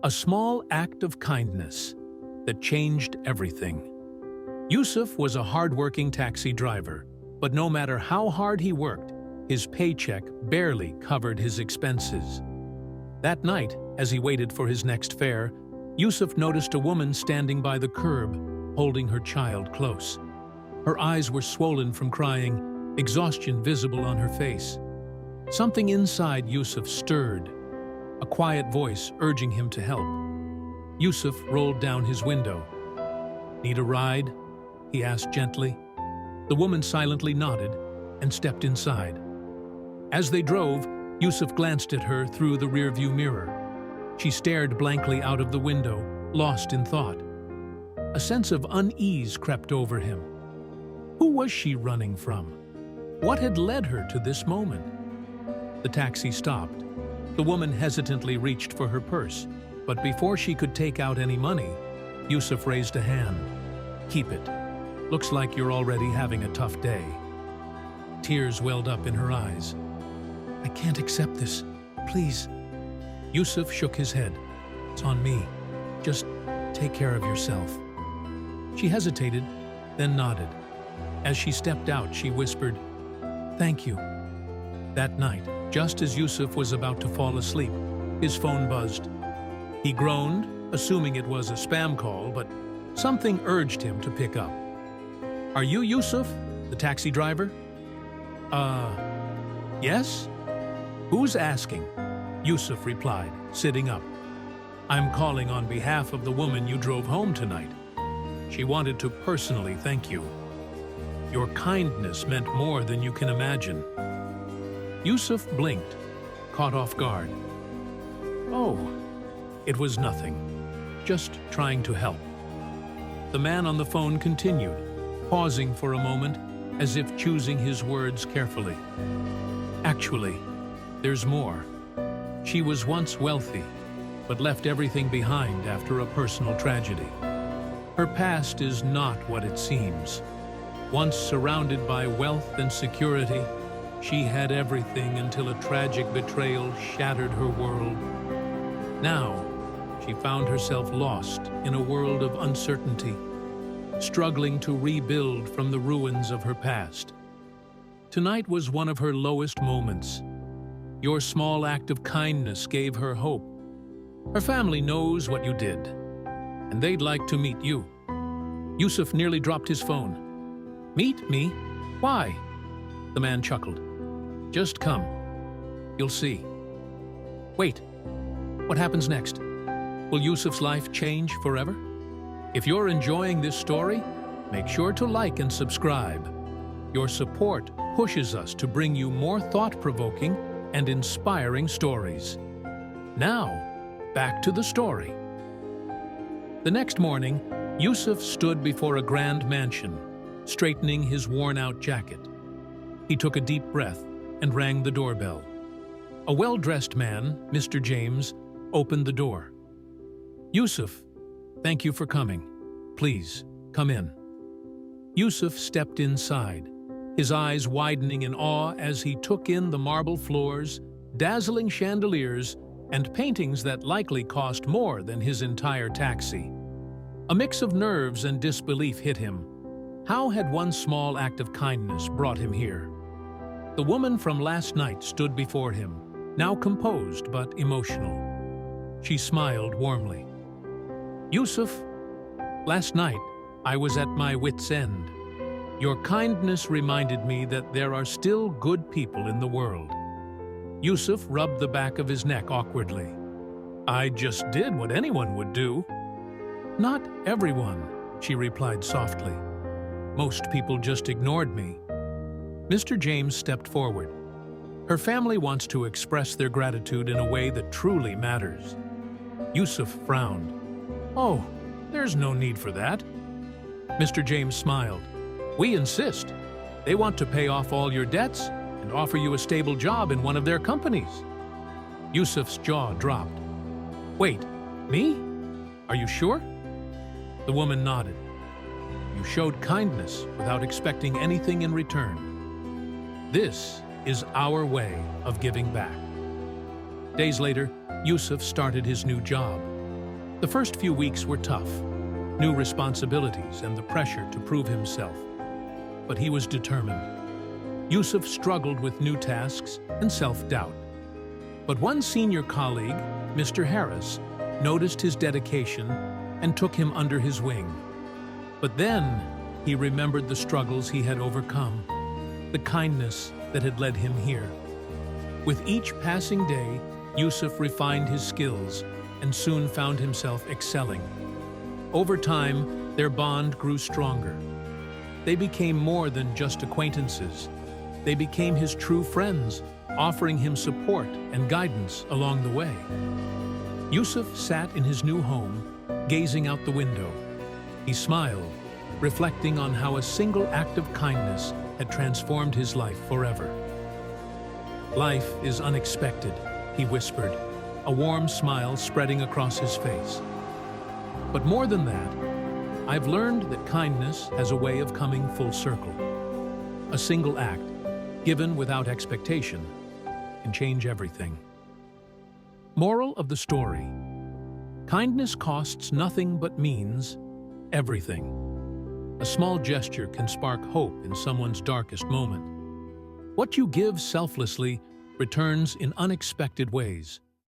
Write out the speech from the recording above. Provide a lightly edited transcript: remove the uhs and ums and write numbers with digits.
A small act of kindness that changed everything. Yusuf was a hard-working taxi driver, but no matter how hard he worked, his paycheck barely covered his expenses. That night, as he waited for his next fare, Yusuf noticed a woman standing by the curb, holding her child close. Her eyes were swollen from crying, exhaustion visible on her face. Something inside Yusuf stirred, a quiet voice urging him to help. Yusuf rolled down his window. "Need a ride?" he asked gently. The woman silently nodded and stepped inside. As they drove, Yusuf glanced at her through the rearview mirror. She stared blankly out of the window, lost in thought. A sense of unease crept over him. Who was she running from? What had led her to this moment? The taxi stopped. The woman hesitantly reached for her purse, but before she could take out any money, Yusuf raised a hand. "Keep it. Looks like you're already having a tough day." Tears welled up in her eyes. "I can't accept this. Please." Yusuf shook his head. "It's on me. Just take care of yourself." She hesitated, then nodded. As she stepped out, she whispered, "Thank you." That night, just as Yusuf was about to fall asleep, his phone buzzed. He groaned, assuming it was a spam call, but something urged him to pick up. "Are you Yusuf, the taxi driver?" Yes? Who's asking?" Yusuf replied, sitting up. "I'm calling on behalf of the woman you drove home tonight. She wanted to personally thank you. Your kindness meant more than you can imagine." Yusuf blinked, caught off guard. "Oh, it was nothing. Just trying to help." The man on the phone continued, pausing for a moment as if choosing his words carefully. "Actually, there's more. She was once wealthy, but left everything behind after a personal tragedy. Her past is not what it seems. Once surrounded by wealth and security, she had everything until a tragic betrayal shattered her world. Now, she found herself lost in a world of uncertainty, struggling to rebuild from the ruins of her past. Tonight was one of her lowest moments. Your small act of kindness gave her hope. Her family knows what you did, and they'd like to meet you." Yusuf nearly dropped his phone. "Meet me? Why?" The man chuckled. "Just come. You'll see." "Wait, what happens next? Will Yusuf's life change forever?" If you're enjoying this story, make sure to like and subscribe. Your support pushes us to bring you more thought-provoking and inspiring stories. Now, back to the story. The next morning, Yusuf stood before a grand mansion, straightening his worn-out jacket. He took a deep breath and rang the doorbell. A well-dressed man, Mr. James, opened the door. "Yusuf, thank you for coming. Please, come in." Yusuf stepped inside, his eyes widening in awe as he took in the marble floors, dazzling chandeliers, and paintings that likely cost more than his entire taxi. A mix of nerves and disbelief hit him. How had one small act of kindness brought him here? The woman from last night stood before him, now composed but emotional. She smiled warmly. "Yusuf, last night I was at my wit's end. Your kindness reminded me that there are still good people in the world." Yusuf rubbed the back of his neck awkwardly. "I just did what anyone would do." "Not everyone," she replied softly. "Most people just ignored me." Mr. James stepped forward. "Her family wants to express their gratitude in a way that truly matters." Yusuf frowned. "Oh, there's no need for that." Mr. James smiled. "We insist. They want to pay off all your debts and offer you a stable job in one of their companies." Yusuf's jaw dropped. "Wait, me? Are you sure?" The woman nodded. "You showed kindness without expecting anything in return. This is our way of giving back." Days later, Yusuf started his new job. The first few weeks were tough, new responsibilities and the pressure to prove himself. But he was determined. Yusuf struggled with new tasks and self-doubt. But one senior colleague, Mr. Harris, noticed his dedication and took him under his wing. But then he remembered the struggles he had overcome, the kindness that had led him here. With each passing day, Yusuf refined his skills and soon found himself excelling. Over time, their bond grew stronger. They became more than just acquaintances. They became his true friends, offering him support and guidance along the way. Yusuf sat in his new home, gazing out the window. He smiled, reflecting on how a single act of kindness had transformed his life forever. "Life is unexpected," he whispered, a warm smile spreading across his face. "But more than that, I've learned that kindness has a way of coming full circle. A single act, given without expectation, can change everything." Moral of the story: kindness costs nothing but means everything. A small gesture can spark hope in someone's darkest moment. What you give selflessly returns in unexpected ways.